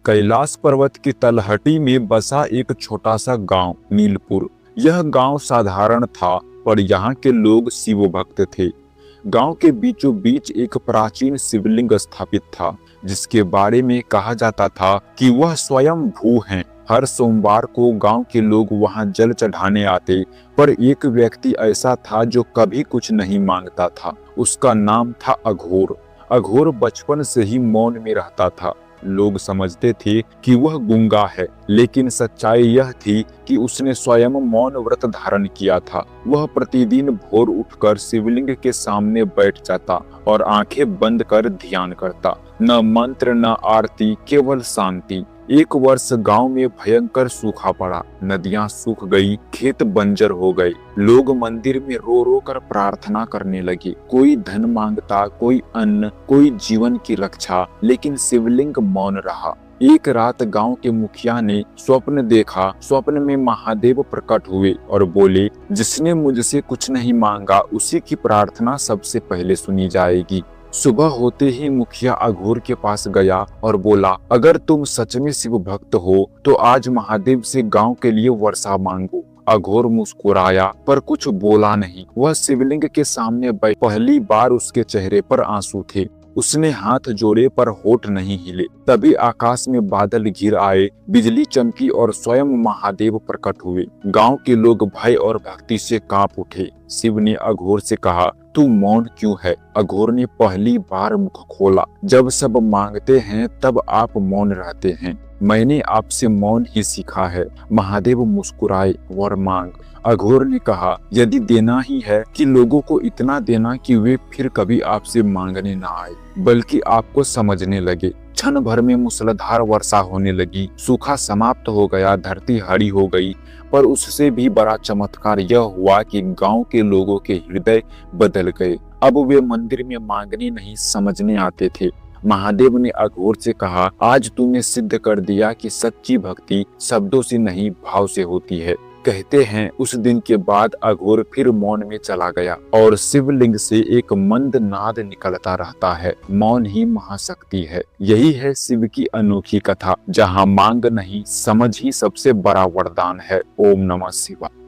कैलाश पर्वत की तलहटी में बसा एक छोटा सा गांव नीलपुर। यह गांव साधारण था, पर यहाँ के लोग शिव भक्त थे। गांव के बीचों बीच एक प्राचीन शिवलिंग स्थापित था, जिसके बारे में कहा जाता था कि वह स्वयं भू हैं। हर सोमवार को गांव के लोग वहां जल चढ़ाने आते, पर एक व्यक्ति ऐसा था जो कभी कुछ नहीं मांगता था। उसका नाम था अघोर। अघोर बचपन से ही मौन में रहता था। लोग समझते थे कि वह गूंगा है, लेकिन सच्चाई यह थी कि उसने स्वयं मौन व्रत धारण किया था। वह प्रतिदिन भोर उठकर शिवलिंग के सामने बैठ जाता और आंखें बंद कर ध्यान करता। न मंत्र न आरती, केवल शांति। एक वर्ष गांव में भयंकर सूखा पड़ा। नदियां सूख गई, खेत बंजर हो गए। लोग मंदिर में रो रो कर प्रार्थना करने लगे। कोई धन मांगता, कोई अन्न, कोई जीवन की रक्षा, लेकिन शिवलिंग मौन रहा। एक रात गांव के मुखिया ने स्वप्न देखा। स्वप्न में महादेव प्रकट हुए और बोले, जिसने मुझसे कुछ नहीं मांगा उसी की प्रार्थना सबसे पहले सुनी जाएगी। सुबह होते ही मुखिया अघोर के पास गया और बोला, अगर तुम सच में शिव भक्त हो तो आज महादेव से गांव के लिए वर्षा मांगो। अघोर मुस्कुराया, पर कुछ बोला नहीं। वह शिवलिंग के सामने बैठ। पहली बार उसके चेहरे पर आंसू थे। उसने हाथ जोड़े पर होठ नहीं हिले। तभी आकाश में बादल घिर आए, बिजली चमकी और स्वयं महादेव प्रकट हुए। गांव के लोग भय और भक्ति से कांप उठे। शिव ने अघोर से कहा, तू मौन क्यों है? अघोर ने पहली बार मुख खोला, जब सब मांगते हैं तब आप मौन रहते हैं। मैंने आपसे मौन ही सीखा है। महादेव मुस्कुराए, वर मांग। अघोर ने कहा, यदि देना ही है कि लोगों को इतना देना कि वे फिर कभी आपसे मांगने ना आए, बल्कि आपको समझने लगे। क्षण भर में मूसलाधार वर्षा होने लगी। सूखा समाप्त हो गया, धरती हरी हो गई। पर उससे भी बड़ा चमत्कार यह हुआ कि गांव के लोगों के हृदय बदल गए। अब वे मंदिर में मांगने नहीं, समझने आते थे। महादेव ने अघोर से कहा, आज तूने सिद्ध कर दिया कि सच्ची भक्ति शब्दों से नहीं, भाव से होती है। कहते हैं उस दिन के बाद अघोर फिर मौन में चला गया और शिवलिंग से एक मंद नाद निकलता रहता है। मौन ही महाशक्ति है। यही है शिव की अनोखी कथा, जहाँ मांग नहीं, समझ ही सबसे बड़ा वरदान है। ओम नमः शिवाय।